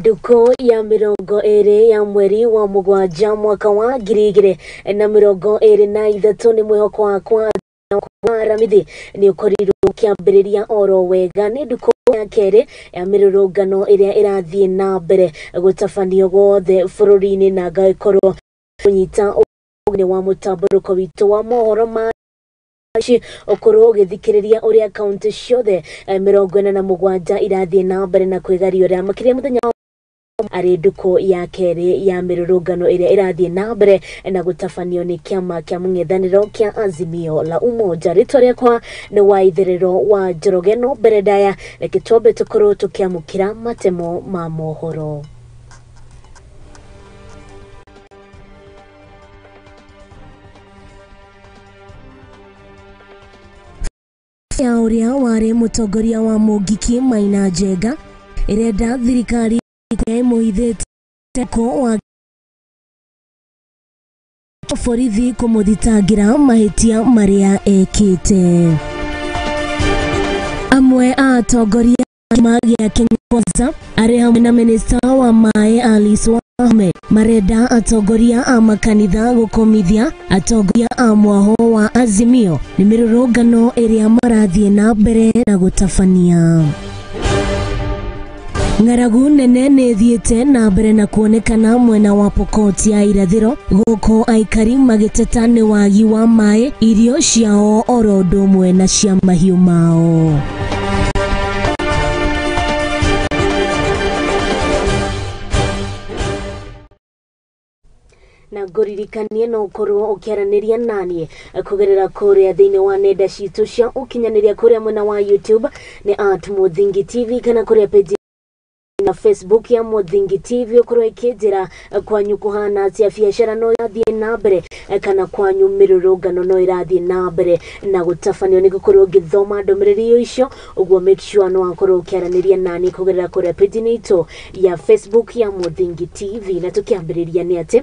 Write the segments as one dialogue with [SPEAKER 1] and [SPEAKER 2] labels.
[SPEAKER 1] Duko ya mirongo ere ya mweri wa mugwanja mwaka wa ngiri na mirongo ere na ithatu ni mwihoko wakwa Ramithi ni ukorirwo kiambiriria oro wega ni duko ya kere ya mirurungano iria irathie na mbere gutafanio gothe bururi-ini na ngaikorwo kunyita ni wa mutamburuko witu wa mohoro ma okorwo ugithikiriria uria kaunti ciothe 47 irathie na mbere na kwigario ria makiria muthenya ari duko ya kere ya mirurungano iria irathie na mbere na gutafanio ni kiama kia mung'ethaniro kia Azimio la Umoja. Ritwa riakwa ni Waitherero wa Njoroge no mbere ndaya reke twambe tukorwo tukiamukira matemo ma mohoro. Ya uria wari mutongoria wa Mugiki Maina Njenga irenda thirikari muhithite ko wa borithi kumuthitangira mahitia maria ekite. Amwe a atongoria a Kenya Kwanza ari hamwe na minista wa Mai Alice Wahome marenda atongoria a makanitha gukomithia atongoria a mwaho wa Azimio ni mirurungano iria marathie na mbere na gutabania. Ng'aragu nene nĩ thiĩte na mbere na kuonekana mwena wa Pokot ya irathĩro gũkũ aikari magĩteta nĩ wagi wa maĩ, irio ciao oro ũndũ ũmwe na cia mahiũ mao. Na nguririkanie no ukorwo ukiaraniria nanie kugerera kuria thiini wa nenda citu cia ukinyaniria kuria mwena wa YouTube ni @Muthingi TV kana kuria page na Facebook ya Muthingi TV ukorwo ikinjira kwanyu kuhana atia biacara no yathie na mbere kana kwanyu mirurungano no irathie na mbere na gutafanio ni gukorwo ngithoma ndomereri icio uguo make sure no akorwo ukiaraniria nani kugerera kuria page nitu ya Facebook ya Muthingi TV. Na tukiambiriria ni ati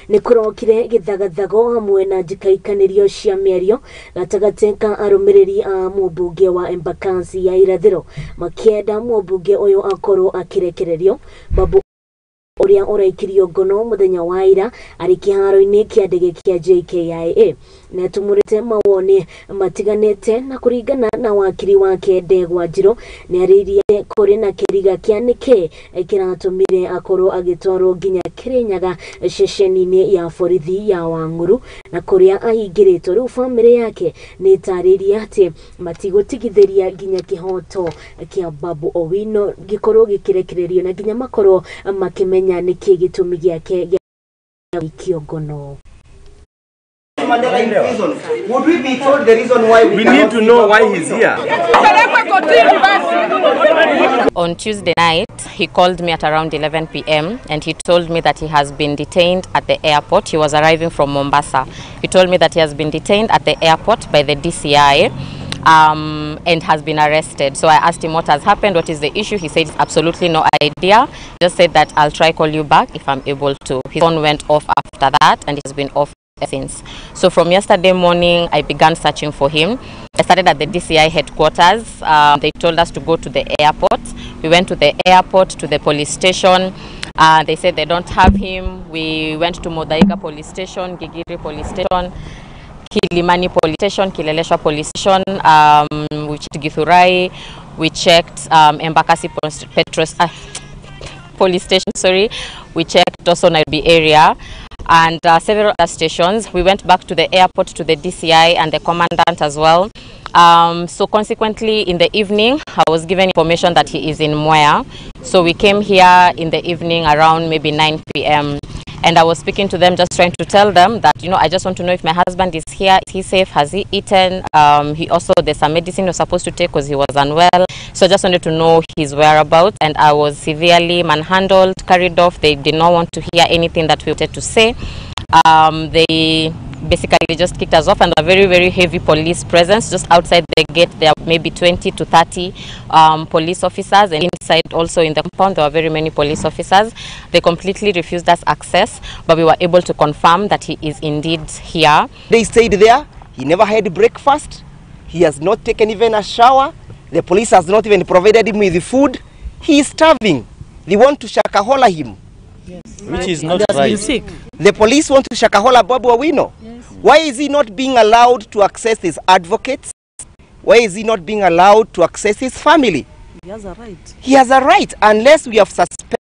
[SPEAKER 1] ni kurokire githagathago hamwe na njikaikanirio cia mĩario gatagati ka arumiriri a mũmbunge wa Embakasi ya irathĩro makienda mũmbunge uyu akorwo akirekererio babu uria uraikirio ngono muthenya wa ira ari kiharo-ini kia ndege kia JKIA na tumurite mawoni matiganete na kuringana na wakiri wake Ndegwa Njiro ni aririe kuri na kiriga kia niki kiratumire akorwo agitwarwo nginya Kirinyaga ceceni-ini ya borithi ya Wanguru na kuria ahingiritwo. Riu family yake ni tariria ati matigutigithiria nginya kihoto kia Babu Owino gikorwo gikirekererio na nginya makorwo makimenya niki gitumi giake gia kiongono.
[SPEAKER 2] Would we be told the reason why we
[SPEAKER 3] need to know why he's here?
[SPEAKER 4] On Tuesday night, he called me at around 11 p.m. and he told me that he has been detained at the airport. He was arriving from Mombasa. He told me that he has been detained at the airport by the DCI and has been arrested. So I asked him what has happened, what is the issue. He said absolutely no idea. Just said that I'll try call you back if I'm able to. His phone went off after that and he's been off since. So from yesterday morning, I began searching for him. I started at the DCI headquarters. They told us to go to the airport. We went to the airport, to the police station. They said they don't have him. We went to Modaiga police station, Gigiri police station, Kilimani police station, Kileleshwa police station, we checked Githurai, we checked Embakasi police station, sorry. We checked also Nairobi area and several other stations. We went back to the airport, to the DCI and the commandant as well. So consequently, in the evening, I was given information that he is in Mwea. So we came here in the evening around maybe 9 p.m. And I was speaking to them, just trying to tell them that, you know, I just want to know if my husband is here, is he safe, has he eaten? He also, there's some medicine he was supposed to take because he was unwell. So I just wanted to know his whereabouts, and I was severely manhandled, carried off. They did not want to hear anything that we wanted to say. They basically just kicked us off, and a very, very heavy police presence just outside the gate. There are maybe 20 to 30 police officers, and inside also in the compound there were very many police officers. They completely refused us access, but we were able to confirm that he is indeed here.
[SPEAKER 2] They stayed there. He never had breakfast. He has not taken even a shower. The police has not even provided him with food. He is starving. They want to shakahola him.
[SPEAKER 3] Yes. Which is not right.
[SPEAKER 2] The police want to shakahola Babu Owino. Yes. Why is he not being allowed to access his advocates? Why is he not being allowed to access his family?
[SPEAKER 5] He has a right.
[SPEAKER 2] He has a right, unless we have suspended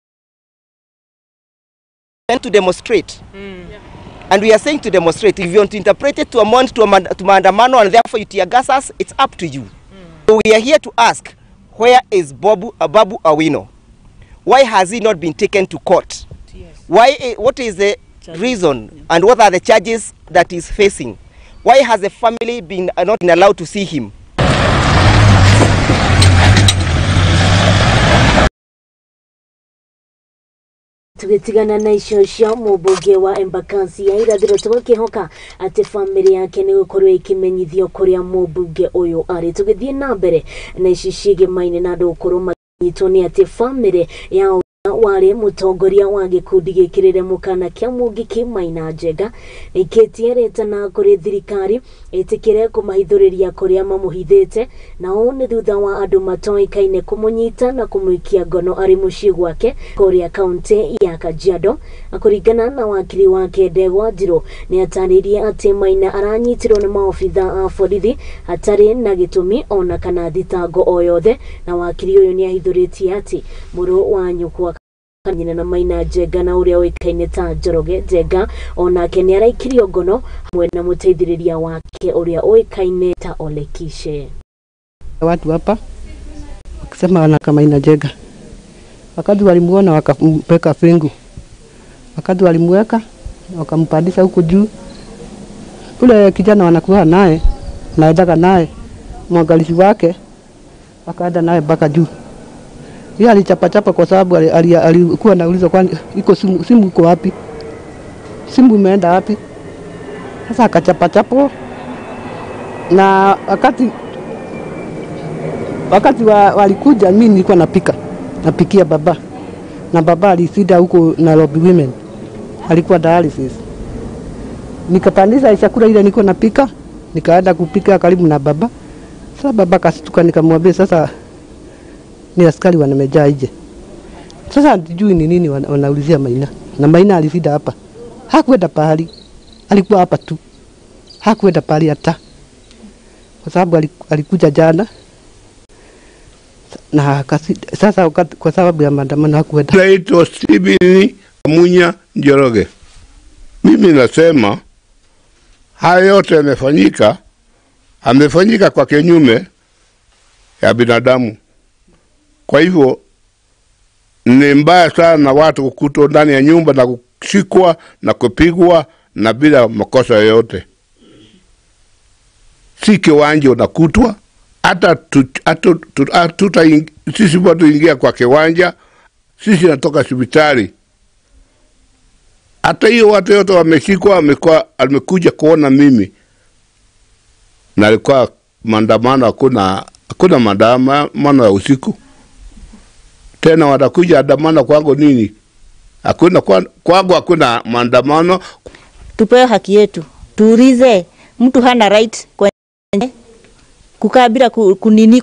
[SPEAKER 2] to demonstrate. And we are saying to demonstrate. If you want to interpret it to amount to maandamano and therefore you tear gas us, it's up to you. So we are here to ask, where is Babu Owino? Why has he not been taken to court? Yes. What is the reason and what are the charges that he's facing? Why has the family not been allowed to see him?
[SPEAKER 1] Tugitigana na icio cia mũmbunge wa Embakasi ya irathĩro tũgĩkĩhoka atĩ famĩlĩ yake nĩ gũkorwo ĩkĩmenyithio kũrĩa mũmbunge ũyũ arĩ. Tũgĩthiĩ na mbere na ici ciĩgiĩ na andũ gũkorwo manyitwo nĩ atĩ famĩlĩ yao wale mutongoria wa gikundi gikirire mukana kia Mungiki Maina Njenga iketiereta na kuri thirikari itikire kumahithuriria kuria mamuhithite na one thutha wa andu matoikaine kumunyita na kumuikia ngono ari mucii gwake kuria kaunti ya Kajiado. Akuringana na wakili wake Ndegwa Njiro ni atanirie ati Maina aranyitirwo ni maofitha a borithi hatari na gitumi ona kana thitango o yothe, na wakili uyu ni ahithuritie ati muru wa nyukwa kanyina na Maina Njenga na uria oikaine ta Njoroge Njenga onake ni araikirio ngono hamwe na muteithiriria wake uria oikaine ta Olekishe.
[SPEAKER 6] Watu hapa wakisema wana kama Maina Njenga, wakati walimuona wakampeka fingu, wakati walimweka wakampandisha huko juu. Ule kijana wanakuwa naye naendaga naye mwangalizi wake wakaenda naye mpaka juu. Yeye alichapa kwa sababu alikuwa anauliza kwani iko simu iko wapi? Simu imeenda wapi? Sasa akachapa na wakati walikuja mimi nilikuwa napikia baba. Na baba alisida huko Nairobi Women. Alikuwa dialysis. Nikapandisha chakula ile nilikuwa napika, nikaenda kupika karibu na baba. Sasa baba kasituka, nikamwambia sasa ni askari wanamejaa nje. Sasa sijui ni nini wanaulizia Maina. Na Maina alifida hapa. Hakuenda pahali. Alikuwa hapa tu. Hakuenda pahali hata. Kwa sababu alikuja jana. Na sasa kwa sababu ya maandamano hakuenda.
[SPEAKER 7] Naitwa Steveni Munya Njoroge. Mimi nasema haya yote amefanyika kwa kinyume ya binadamu. Kwa hivyo ni mbaya sana watu kukutwa ndani ya nyumba na kushikwa na kupigwa na bila makosa yoyote. Si kiwanja unakutwa, hata sisi watu ingia kwa kiwanja, sisi natoka hospitali. Hata hiyo watu yote wameshikwa, amekuja kuona mimi. Na alikuwa maandamano, hakuna maandamano ya usiku. Tena watakuja andamana kwangu nini? Kwangu hakuna maandamano.
[SPEAKER 8] Tupewe haki yetu. Tuulize, mtu hana right kukaa bila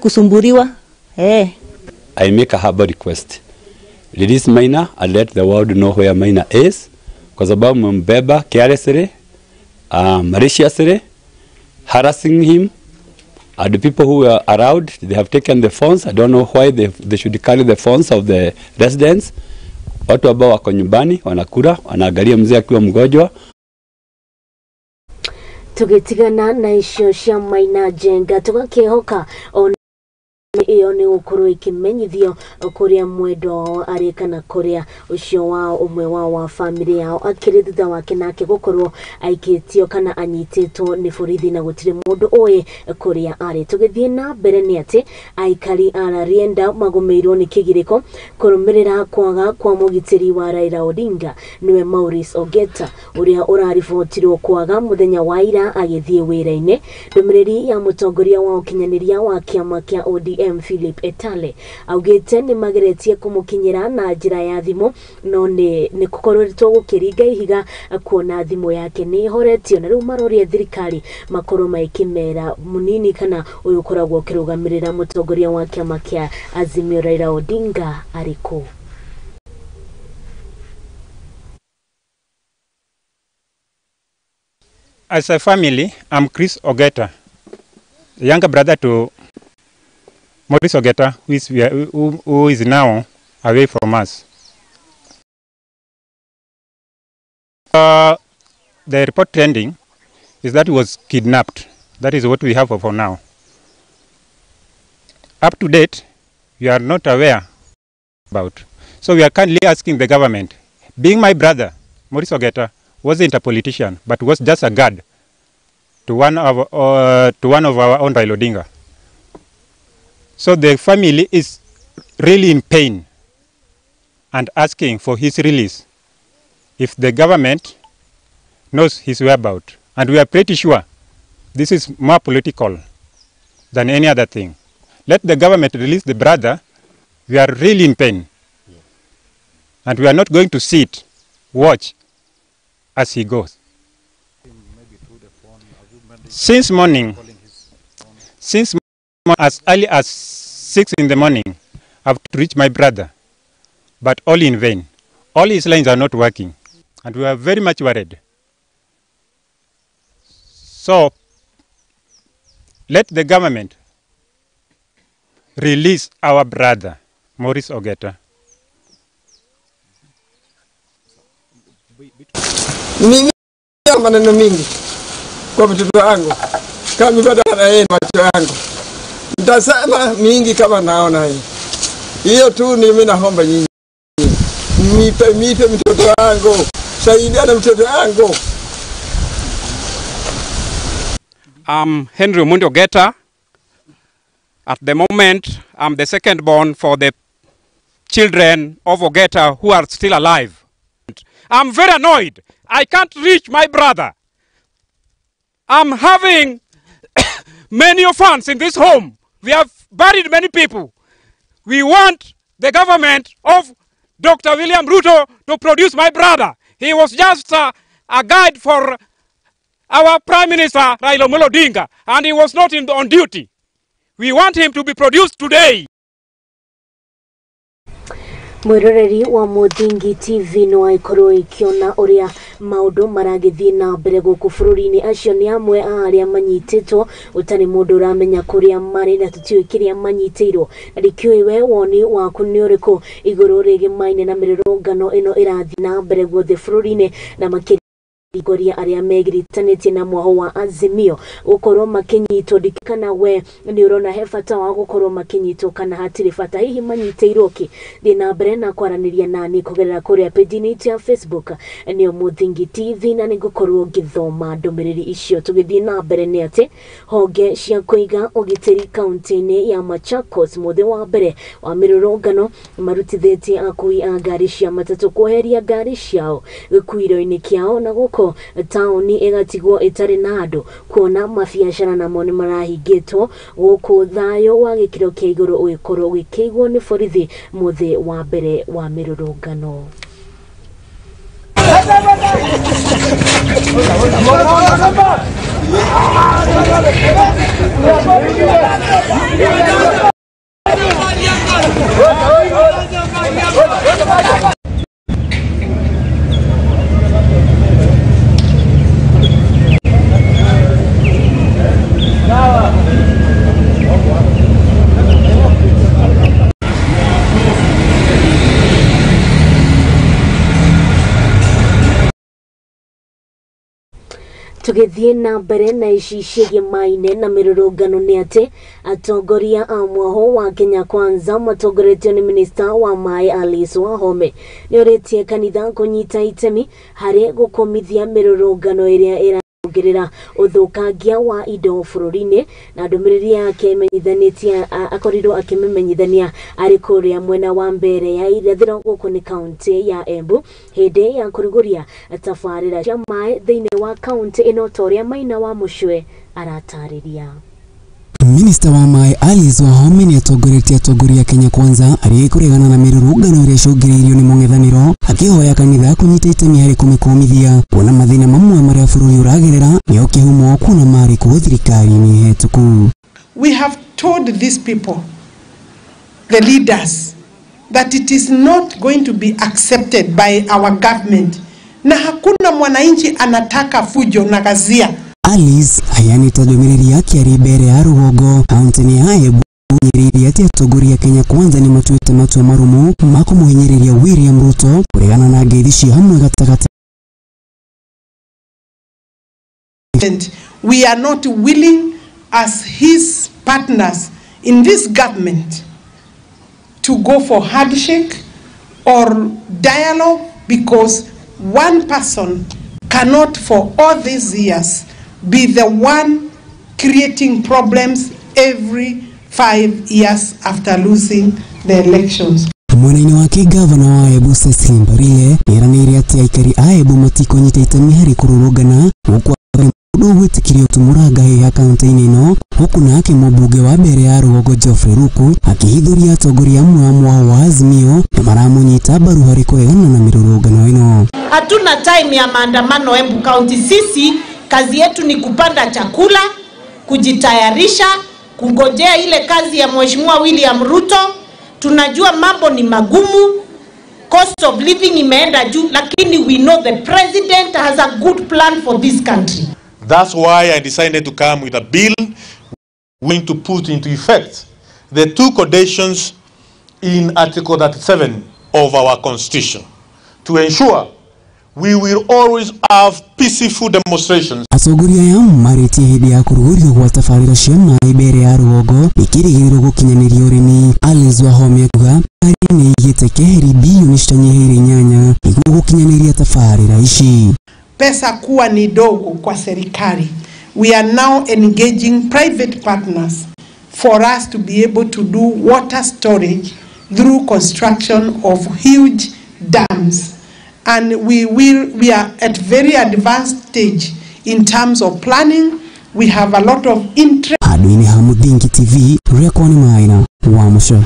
[SPEAKER 8] kusumburiwa.
[SPEAKER 3] I make a humble request. Release Maina and let the world know where Maina is. Kwa sababu mbeba carelessly, maliciously, harassing him. And the people who were around, they have taken the phones. I don't know why they should carry the phones of the residents. Watu ambao wako nyumbani wanakula, wanaangalia mzee akiwa mgonjwa.
[SPEAKER 1] Tugitigana na icio cia Maina Njenga tugakihoka iyo ni ukuru ikimenyithio kuria mwendo ari kana kuria ucio wao umwe wa family yao akiri thutha wake nake gukorwo aikitio kana anyititwo ni borithi na gutire mundu oye kuria ari. Tugithie na mbere ni ati aikari ararienda magumeirwo ni kigiriko kurumirira kwaga kwa mugitiri wa Raila Odinga niwe Maurice Ogeta uria urarifotirwo kwaga muthenya wa ira agithie wira-ine. Ndumiriri ya mutongoria wa ukinyaniria wa kiama kia ODM Philip Etale augite ni mageretie kumukinyira na njira ya thimu no ni kukoretwo gukiringa ihiga kuona thimu yake ni horetio na riu maroria thirikari makoro maikimera munini kana uyu koragwo kirugamirira mutongoria wa kiama kia Azimio Raila Odinga ariko.
[SPEAKER 5] As a family, I'm Chris Ogeta, younger brother to Maurice Ogeta, who is now away from us. The report trending is that he was kidnapped. That is what we have for now. Up to date, we are not aware about. So we are currently asking the government. Being my brother, Maurice Ogeta, wasn't a politician, but was just a guard to one of our own Raila Odinga. So the family is really in pain and asking for his release if the government knows his whereabouts. And we are pretty sure this is more political than any other thing. Let the government release the brother. We are really in pain. And we are not going to sit, watch as he goes. Since morning, as early as 6 in the morning, I've reached my brother, but all in vain. All his lines are not working, and we are very much worried. So, let the government release our brother, Maurice Ogeta.
[SPEAKER 9] Mimi maneno mingi kwa mtoto wangu kama bado na yeye macho yangu nitasema mingi kama naona hiyo tu. Ni mimi naomba nyinyi nipe mtoto wangu, saidia na mtoto wangu.
[SPEAKER 10] Henry Mundo Ogeta. At the moment, I'm the second born for the children of Ogeta who are still alive. I'm very annoyed. I can't reach my brother. I'm having many orphans in this home. We have buried many people. We want the government of Dr. William Ruto to produce my brother. He was just a guide for our Prime Minister Raila Odinga, and he was not on duty. We want him to be produced today.
[SPEAKER 1] Mwiroreri wa Muthingi TV no aikoro ikiona uria maundu maragithie na mbere guku bururi-ini. Acio ni amwe a aria manyititwo, utari mundu uramenya kuria mari na tutiwe kiria manyitiirwo. Na dikiwe woni waku ni uriku iguru rigi maine na mirurungano ino irathi na mbere guothe bururi-ini na makiri igoria aria megiritanĩtie na mwaho wa Azimio gukorwo makinyitwo. Ndikana we ni urona he bata wa gukorwo makinyitwo kana hatiri bata, hihi manyitĩirwo ki? Thina mbere na kwaraniria nani kugerera kuria page-inĩ ya Facebook ni Muthingi TV, na nigukorwo ngithoma ndumiriri icio. Tugithie na mbere ni ati honge cia kuiga ugitiri kaunti-inĩ ya Machakos muthe wa mbere wa mirurungano marutithĩtie akui a ngari cia matatu kweheria ngari ciao gĩkuĩro-inĩ kĩao na guko tauni igatigwo itari na andu, kuona mabiacara namo ni marahingĩtwo guku thayo wa gĩkĩro kĩa igũrũ ũgĩkorwo ũgĩkĩigwo ni borithi muthe wa mbere wa mirurungano. Tugithie na mbere na ici ciĩgiĩ maine na mirurungano ni ati atongoria a mwaho wa Kenya Kwanza matongoretio ni minista wa mai Alice Wahome ni ũrĩtie kanitha kunyita itemi harĩ gũkomithia mirurungano ĩrĩa ĩraongerera ũthũkangia wa indo bũrũri-inĩ. Na ndũmĩrĩri yake menyithanĩtie akorirwo akĩmenyithania arĩ kũrĩa mwena wa mbere ya irathĩro gũkũ nĩ kaunti ya Embu hĩndĩ ya kũrugũria tabarĩra cia maĩ thĩinĩ wa kaunti ĩno ta ũrĩa Maina wa Mũcwe aratarĩria.
[SPEAKER 11] Minista wa mai Alice Wahome ni atongoretie atongoria Kenya Kwanza arĩ kũregana na mirurungano ĩrĩa icũngĩrĩirio nĩ mũng'ethanĩro, akĩhoya kanitha kũnyita itemi harĩ kũmĩkũmithia, kuona mathĩna mamwe marĩa bũrũri ũragerera nĩo kĩhumo kuona marĩ kuo thirikari-inĩ hetũku.
[SPEAKER 12] We have told these people, the leaders, that it is not going to be accepted by our government na hakuna mwananchi anataka fujo na ghasia.
[SPEAKER 11] Alice ayani tadomiriri yake aribere ya Rugogo kaunti ya Embu nyiriri ya togori ya Kenya Kwanza ni matuite matu marumu mako muhinyiriri ya William Ruto kuregana na gedishi hamwe gatakata.
[SPEAKER 12] We are not willing as his partners in this government to go for handshake or dialogue, because one person cannot for all these years be the one creating problems every 5 years after losing the elections.
[SPEAKER 11] Mwanaini wake gavana wa Embu Cecily Mbarile niraniri ati aikari a Embu matiko nyitaita mihari kururugana huku gwitikiri utumuraga ya kaunti-ini ino huku nake mubuge wa mbere ya Rugogo Geoffrey Ruku akihithuria atongoria amwe wa Azimio na maramunyita mbaru hari kuregana na mirurungano ino.
[SPEAKER 13] Hatuna time ya maandamano Embu County. Sisi kazi yetu ni kupanda chakula, kujitayarisha, kungojea ile kazi ya Mheshimiwa William Ruto. Tunajua mambo ni magumu, cost of living imeenda juu, lakini we know the president has a good plan for this country.
[SPEAKER 14] That's why I decided to come with a bill going to put into effect the two conditions in Article 37 of our Constitution to ensure we will always have peaceful demonstrations.
[SPEAKER 11] Atongoria ya mariti hidi ya kurugurio kwa tafarira shema ibere ya Rugogo ikirigiriro gukinyaniria urimi Alice Wahome kuga ari ni yitekeheri bilioni 8 igugukinyaniria tafarira ici.
[SPEAKER 12] Pesa kuwa ni dogo kwa serikali. We are now engaging private partners for us to be able to do water storage through construction of huge dams. And we are at very advanced stage in terms of planning. We have a lot of interest.
[SPEAKER 11] Adwini Hamudingi TV, rekoni maina, wamusha.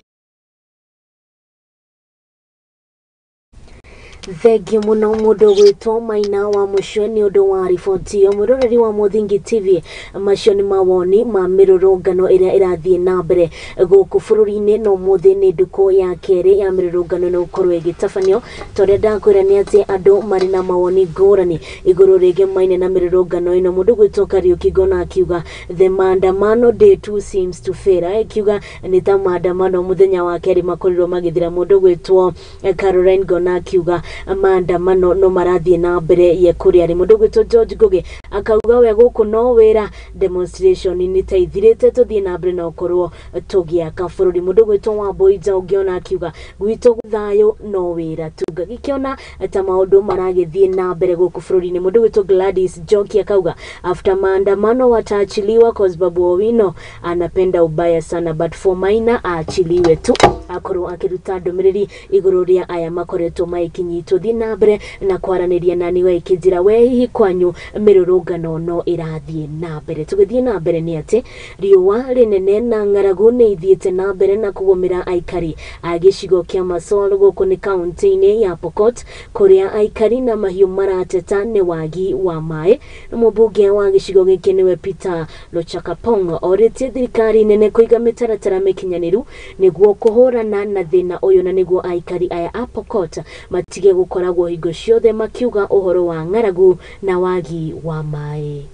[SPEAKER 1] Thegi muno mudo wito maina wa musho ni udo wa rifoti ya muroreri wa Muthingi TV macio ni mawoni ma mirurungano ira irathie na mbere guku bururi-ini no muthi ni nduko ya keri ya mirurungano no ukorwo igitafanio tore ndakwira ni ati andu mari na mawoni ngurani iguru rige maine na mirurungano ino mundu gwitwo Kariuki Gona akiuga the maandamano day 2 seems to fail akiuga ni ta maandamano muthenya wa keri makorirwo magithira mundu gwitwo Caroline Gona akiuga maandamano no marathie na mbere ye kuri ari mundu gwitwo George Ngugi akauga we guku no wira demonstration ni taithirite tuthie na mbere na ukorwo tugia ka bururi mundu gwitwo wa Boija ugiona akiuga gwitwo thayo no wira tuga gikiona ta maundu maragithie na mbere guku bururi-ini mundu gwitwo Gladys Joki akauga after maandamano wataachiliwa cause Babu Owino anapenda ubaya sana but for Maina aachiliwe tu akorwo akiruta ndomiriri iguru ria aya makoretwo maikinyitwo thinabre na kwaraniria nani wa ikijira wehi kwanyu mirurungano no irathie na mbere tugithie na mbere ni ati riwa rinene na ng'aragu ni ithiete na mbere na kugomera aikari a gicigo kia Masol guku ni kaunti-ini ya Pokot kuria aikari na mahiu marateta ni wagi wa mai na mubunge wa gicigo giki niwe Peter Lochakapong oritie thirikari nene kuiga mitaratara mikinyaniru niguo kuhurana na thina uyu na niguo aikari aya a Pokot matige gukoragwo hingo ciothe makiuga uhoro wa ng'aragu na wagi wa mai.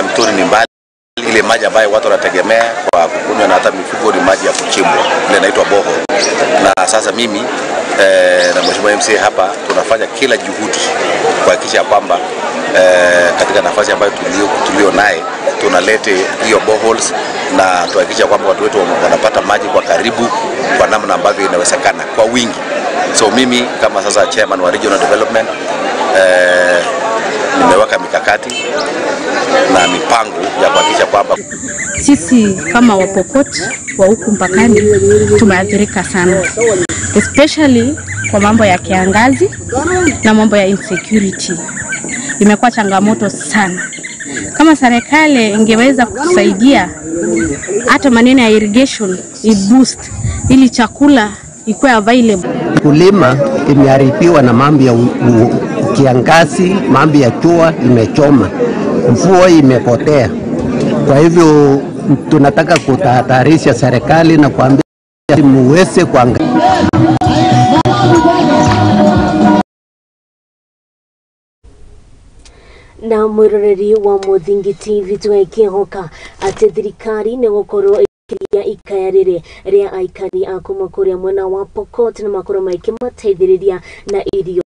[SPEAKER 15] Mtoni ni mbali, ile maji ambayo watu wanategemea kwa kukunywa na hata mifugo ni maji ya kuchimbwa, ile inaitwa Mohoro. Na sasa mimi na Mheshimiwa MC hapa tunafanya kila juhudi kuhakikisha kwamba katika nafasi ambayo tulio naye tunalete hiyo boreholes na tuhakikisha kwamba watu wetu wanapata maji kwa karibu kwa namna ambavyo inawezekana kwa wingi. So mimi kama sasa chairman wa regional development nimeweka mikakati na mipango ya kuhakikisha kwamba
[SPEAKER 16] sisi kama Wapokot wa huku mpakani tumeathirika sana, especially kwa mambo ya kiangazi na mambo ya insecurity. Imekuwa changamoto sana. Kama serikali ingeweza kutusaidia hata maneno ya irrigation boost ili chakula ikuwe available.
[SPEAKER 17] Kulima imeharibiwa na mambo ya kiangazi, mambo ya jua imechoma, mvua imepotea. Kwa hivyo tunataka kutahadharisha serikali na kuambia muweze kuangalia
[SPEAKER 1] na mwiroreri wa Muthingi TV twekihoka ati thirikari ni gukorwo ikiria ikaya ria aikari a kuma kuria mwena wa Pokot na makoro maikimateithiriria na irio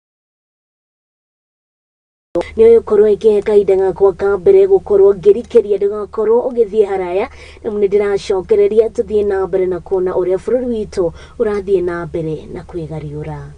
[SPEAKER 1] niyo yukorwo ikiheka idenga kwa kambere gukorwo ngirikeria ndigakorwo ugithie haraya na ndiracokereria tuthie na mbere na kuona uria bururi witu urathie na mbere na kwigariura.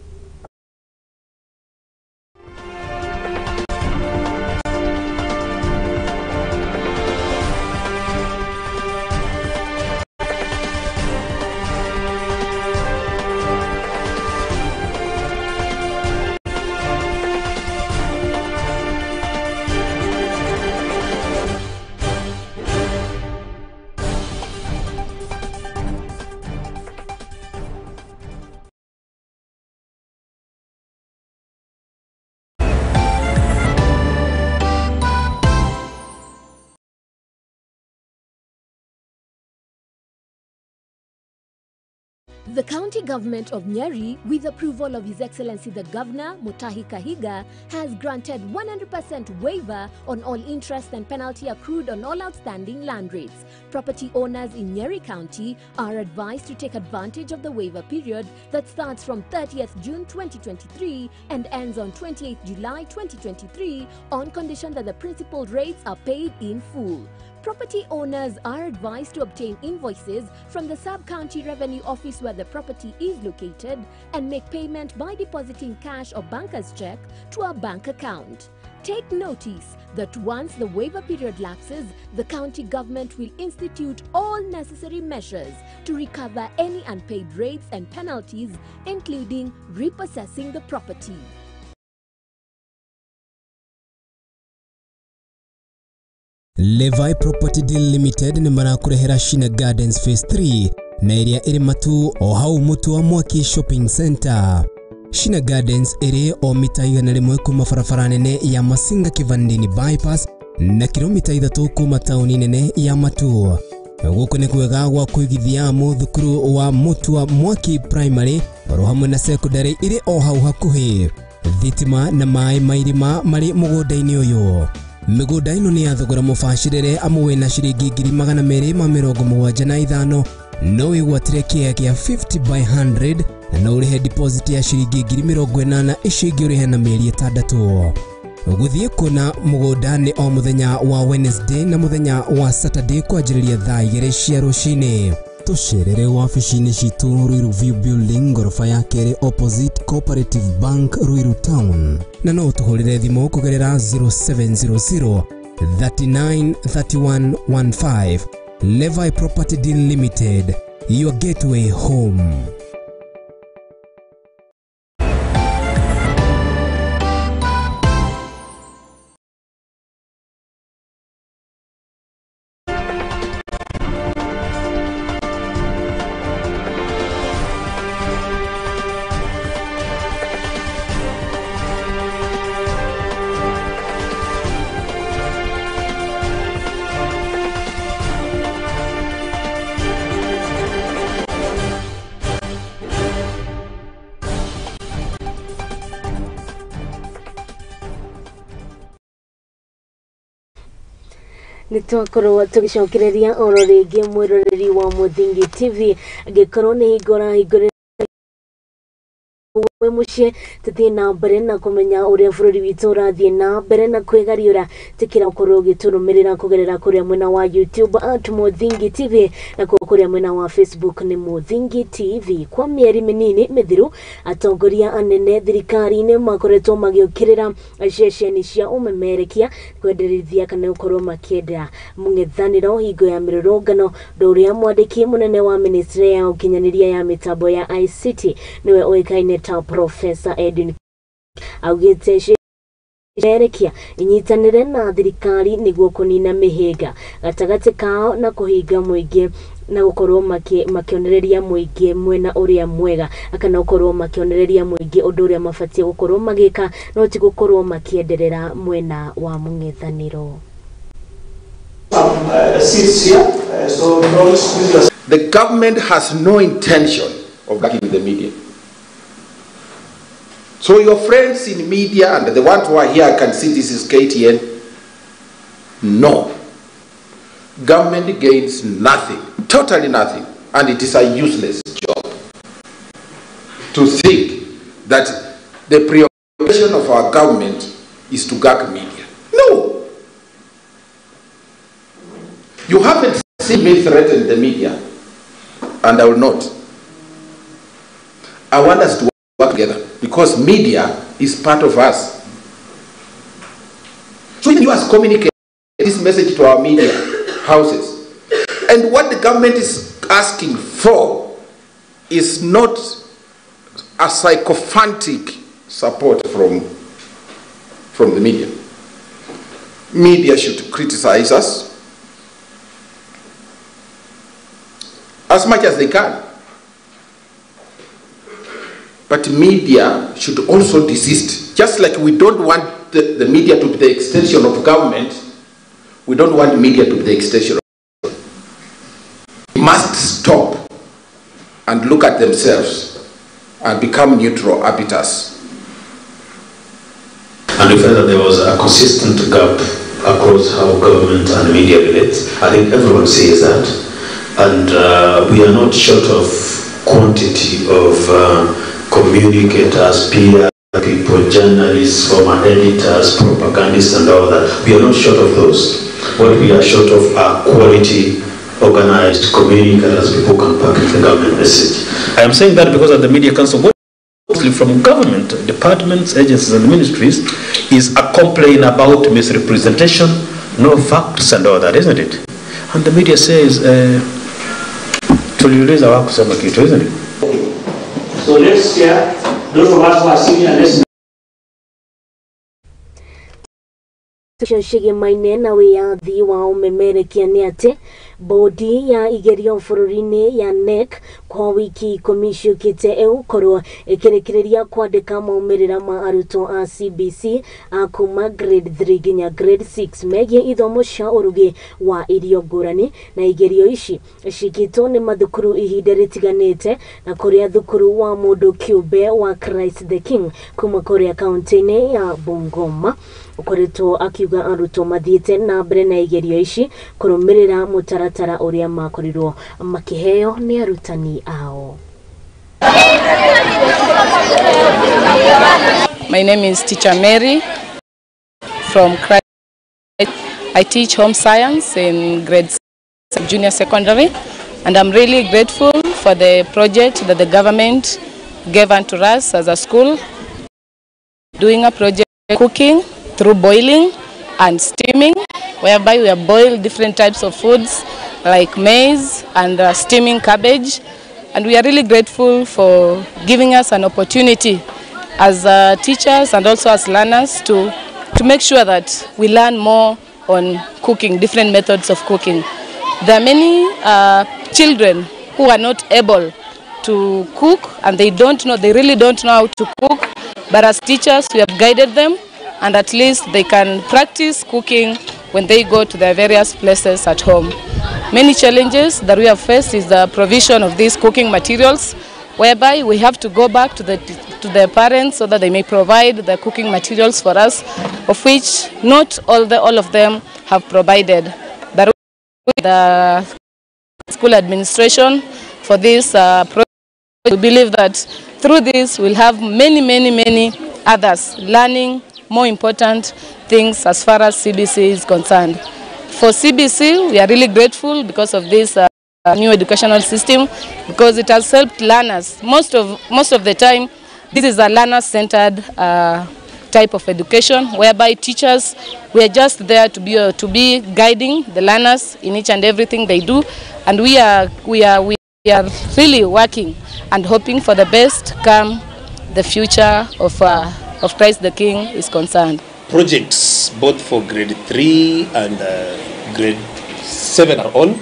[SPEAKER 18] The county government of Nyeri, with approval of His Excellency the Governor, Mutahi Kahiga, has granted 100% waiver on all interest and penalty accrued on all outstanding land rates. Property owners in Nyeri County are advised to take advantage of the waiver period that starts from 30th June 2023 and ends on 28th July 2023 on condition that the principal rates are paid in full. Property owners are advised to obtain invoices from the Sub-County Revenue Office where the property is located and make payment by depositing cash or banker's check to a bank account. Take notice that once the waiver period lapses, the county government will institute all necessary measures to recover any unpaid rates and penalties, including repossessing the property.
[SPEAKER 11] Levi Property Deal Limited ni marakurehera Shina Gardens Phase 3 na area iri matu o hau mutu wa Mwaki Shopping Center. Shina Gardens iri o mita 100 kuma barabara nene ya Masinga Kivandini bypass na kilomita 3 kuma tauni nene ya Matu. Guku ni kwega gwa kuigithia muthukuru wa mutu wa Mwaki Primary oro hamwe na secondary iri o hau hakuhi. Thitima na mai mairima mari mugunda-ini uyu. Migunda ino ni yathogora mubashirire amwe na ciringi 275 no wigwatire kia kia 50 by 100 na urihe deposit ya ciringi 80 icingi urihe na mieri 6. Guthie kuna mugunda ni o muthenya wa Wednesday na muthenya wa Saturday kwanjiriria thaa 2 cia rucini. Tucerere wabici-ini citu Ruiru View Building ngorofa ya kere opposite Cooperative Bank Ruiru Town na no tuhurire thimu kugerera 0700 39 31 15. Levi Property Deal Limited, your gateway home.
[SPEAKER 1] Nitwakorwo tugicokereria oro ringi mwiroreri wa Muthingi TV gikorwo ni hingora we mucie tuthie na mbere na kumenya uria bururi witu urathie na mbere na kwigariura tikira ukorwo giturumirira kugerera kuria mwena wa YouTube @Muthingi TV na kuria mwena wa Facebook ni Muthingi TV. Kwa mieri minini mithiru atongoria anene thirikari-ini makoretwo magiukirira ceceni cia umemerekia kwenderithia kana ukorwo makienda mung'ethaniro hingo ya mirurungano nduria mwandiki munene wa ministry ya ukinyaniria ya mitambo ya ICT niwe oikaine ta Professor Edwin augite sherekia inyitanire na thirikari niguo kunina mihiga gatagati kao na kuhinga muingi na gukorwo makionereria muingi mwena uria mwega akana gukorwo makionereria muingi undu uria mafatie gukorwo magika no ti gukorwo makienderera mwena wa mung'ethaniro.
[SPEAKER 19] The government has no intention of backing the media. So your friends in media and the ones who are here, I can see this is KTN, No. Government gains nothing, totally nothing, and it is a useless job to think that the preoccupation of our government is to gag media. No. You haven't seen me threaten the media, and I will not. I want us to work together because media is part of us. So you must communicate this message to our media houses. And what the government is asking for is not a sycophantic support from the media. Media should criticize us as much as they can. But media should also desist. Just like we don't want the media to be the extension of government, we don't want media to be the extension of government. They must stop and look at themselves and become neutral arbiters.
[SPEAKER 20] And we felt that there was a consistent gap across how government and media relates. I think everyone sees that. And we are not short of quantity of communicators, PR people, journalists, former editors, propagandists and all that. We are not short of those. What we are short of are quality, organized communicators, people can package the government message. I am saying that because at the Media Council, mostly from government, departments, agencies and ministries, is a complaint about misrepresentation, no facts and all that, isn't it? And the media says, tuliuliza wako kusema kitu, isn't it?
[SPEAKER 21] So let's share, those of us who are senior, let's
[SPEAKER 1] Shige maine na wiyathi wa umemerekia ni ati bodi ya igerio bururi-ini ya NEC kwa wiki komishukite eukorwo ikirekereria kwandika maumirira ma arutwo a CBC akuma grade 3 ginya grade 6 megie ithomo cia urugi wa irio ngurani na igerio ici cikitwo ni mathukuru ihinda ritiganite na kuria thukuru wa mundu kiumbe wa Christ the King kuma kuria kaunti-ini ya Bungoma ukoretwo akiuga arutwo mathiite na mbere na igerio ici kurumirira mutaratara uria makorirwo makiheo ni arutani ao.
[SPEAKER 16] My name is Teacher Mary from Christ. I teach home science in grade 6 junior secondary, and I'm really grateful for the project that the government gave unto us as a school, doing a project cooking through boiling and steaming, whereby we have boiled different types of foods like maize and steaming cabbage. And we are really grateful for giving us an opportunity as teachers and also as learners to make sure that we learn more on cooking, different methods of cooking. There are many children who are not able to cook and they really don't know how to cook, but as teachers we have guided them, and at least they can practice cooking when they go to their various places at home. Many challenges that we have faced is the provision of these cooking materials, whereby we have to go back to the parents so that they may provide the cooking materials for us, of which not all of them have provided. But the school administration for this project, we believe that through this we'll have many others learning more important things as far as CBC is concerned. For CBC, we are really grateful because of this new educational system, because it has helped learners. Most of the time, this is a learner-centered type of education, whereby teachers, we are just there to be guiding the learners in each and everything they do, and we are really working and hoping for the best come the future of Christ the King is concerned.
[SPEAKER 22] Projects both for grade 3 and grade 7 are on,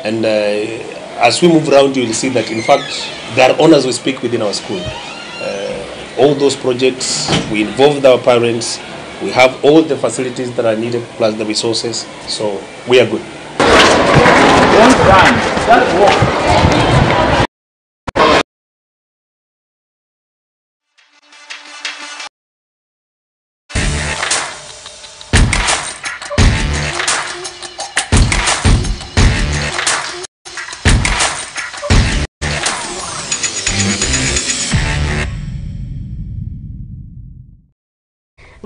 [SPEAKER 22] and as we move around you will see that in fact there are honors we speak within our school. All those projects, we involved our parents, we have all the facilities that are needed plus the resources, so we are good.
[SPEAKER 21] One time, that work.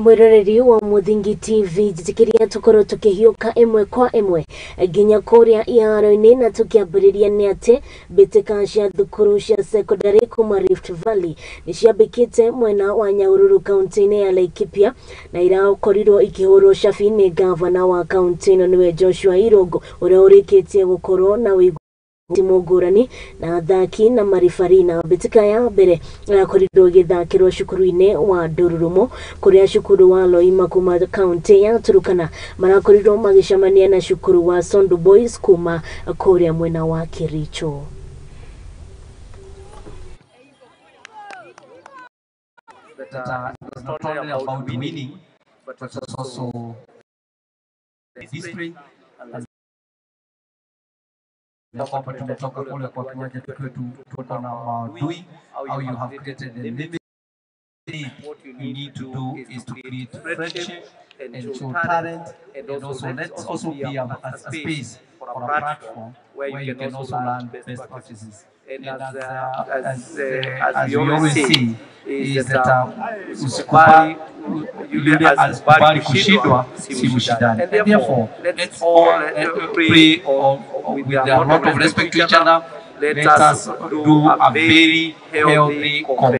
[SPEAKER 1] Mwiroreri wa Muthingi TV jitikiria tukoro tukihiuka emwe kwa emwe ginya kuria iharo-ini na tukiambiriria ni ati mbitika cia thukuru cia secondary kuma Rift Valley ni ciambikite mwena wa Nyahururu kaunti-ini ya Laikipia na irakorirwo ikihurwo cabi ni gavana wa kaunti ino niwe Joshua Irungu uria urikitie gukorwo na timu ngurani na athaki na marifari na mbitika ya mbere irakorirwo igithakirwo cukuru-ini wa Ndururumo kuria cukuru wa Loima kuma kaunti ya Turukana marakorirwo magicamania na cukuru wa Sondu Boys kuma kuria mwena wa Kericho.
[SPEAKER 2] It's not only about winning, but it's also the history and kwamba tumetoka kule kwa kiwanja tukiwa tuko na maadui au you have created a limit. What you need to do is to create friendship and show talent, and also let's also be a space for a platform where you can also learn best practices. And as we always say, is that usikubali yule asikubali kushindwa si mshindani. And therefore, let's all pray with a lot of respect to each other. Let us do a very healthy competition.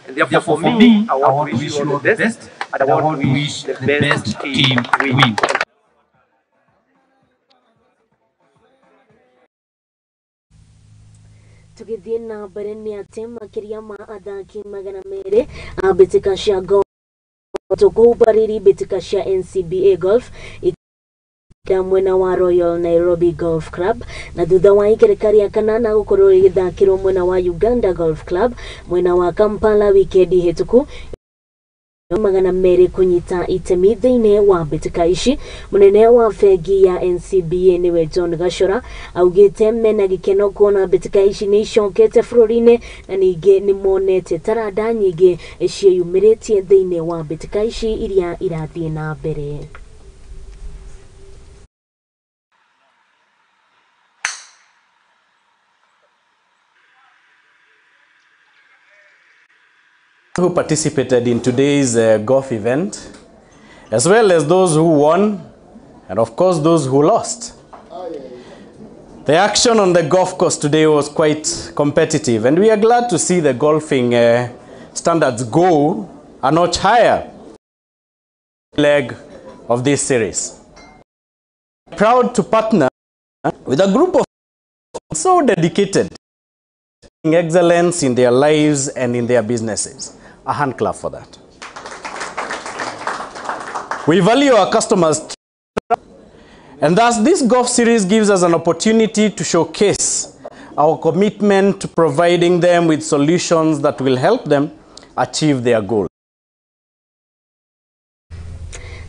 [SPEAKER 2] And therefore, for me, I want to wish you all the best, and I want to wish the best team win.
[SPEAKER 1] Tugithie na mbere ni ati makiria ma athaki magana mere mbitika cia golf tukubariri mbitika cia NCBA golf mwena wa Royal Nairobi Golf Club na thutha wa ikerekaria kanana gukorwo igithakirwo mwena wa Uganda Golf Club mwena wa Kampala wikendi hituku magana mere kunyita itemi thiini wa mbitika ici. Munene wa fegi ya NCBA niwe John Gashora augite mena gikeno kuona mbitika ici ni icokete bururi-ini na ningi ni monete taranda nyingi ciiyumiritie thiini wa mbitika ici iria irathie na mbere.
[SPEAKER 4] Who participated in today's golf event, as well as those who won, and of course those who lost. The action on the golf course today was quite competitive, and we are glad to see the golfing standards go a notch higher leg of this series. Proud to partner with a group of so dedicated in excellence in their lives and in their businesses. A hand clap for that. We value our customers, and thus this golf series gives us an opportunity to showcase our commitment to providing them with solutions that will help them achieve their goals.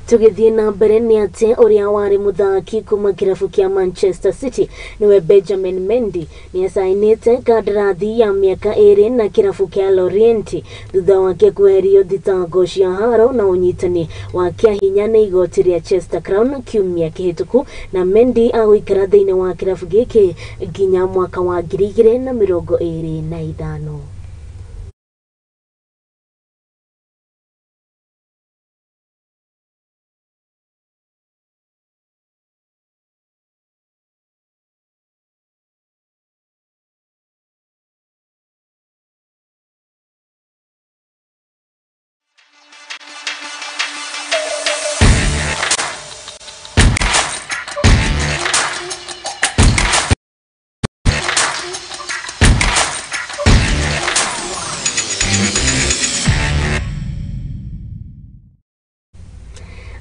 [SPEAKER 1] Tugithie na mbere ni ati uria wari muthaki kuma kirafu kia Manchester City niwe Benjamin Mendy ni asainite kandarathi ya miaka 2 na kirafu kia Lorient thutha wake kweherio thitango cia haro na unyitani wa kia hinya na igoti ria Chester Crown kiumia kihituku na Mendy aguikara thiini wa kirafu giki nginya mwaka wa 2025.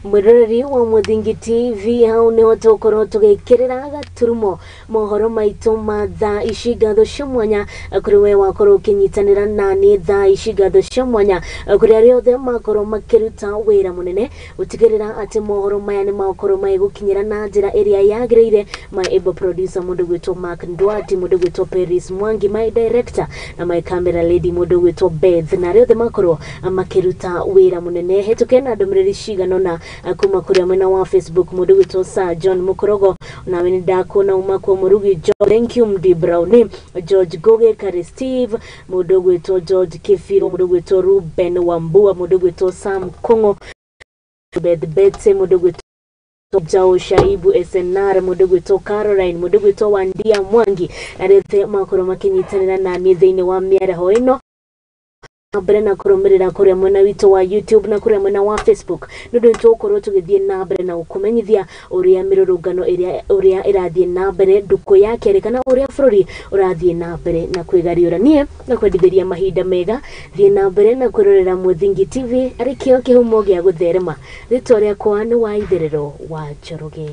[SPEAKER 1] Mwiroreri wa Muthingi TV hau niho tukorwo tugikirira gaturumo mohoro maitu ma thaa ici ngatho cia mwanya kuri we wakorwo ukinyitanira nani thaa ici ngatho cia mwanya kuri aria othe makorwo makiruta wira munene utigirira ati mohoro maya ni makorwo maigukinyira na njira iria yagirire. My able producer mundu gwitwo Mark Ndwati, mundu gwitwo Paris Mwangi, my director na my camera lady mundu gwitwo Beth na aria othe makorwo makiruta wira munene hetuke na ndomiriri cigano na kuma kuria mwena wa Facebook mundu gwitwo Sir John Mukorogo na wini dako na umako murugi John thank you Mdi Brown George Goge Kare Steve mundu gwitwo George Kefiro mundu gwitwo Ruben Wambua mundu gwitwo Sam Kongo Betse mundu gwitwo Jao Shaibu SNR mundu gwitwo Caroline mundu gwitwo Wandia Mwangi na rete makoro makinyitanira na mithiini wa miaraho ino nambere na kurumirira kuria mwena wito wa YouTube na kuria mwena wa Facebook nundu ntukorwo tugithie nambere na ukumenyithia uria mirurungano uria irathie nambere nduko yake rikana uria bururi urathie nambere na kwigariurania na kwendithiria mahinda mega thie nambere na kwirorera Muthingi TV ari kio kihumo gia gutherema ritwa riakwa ni Waitherero wa Njoroge.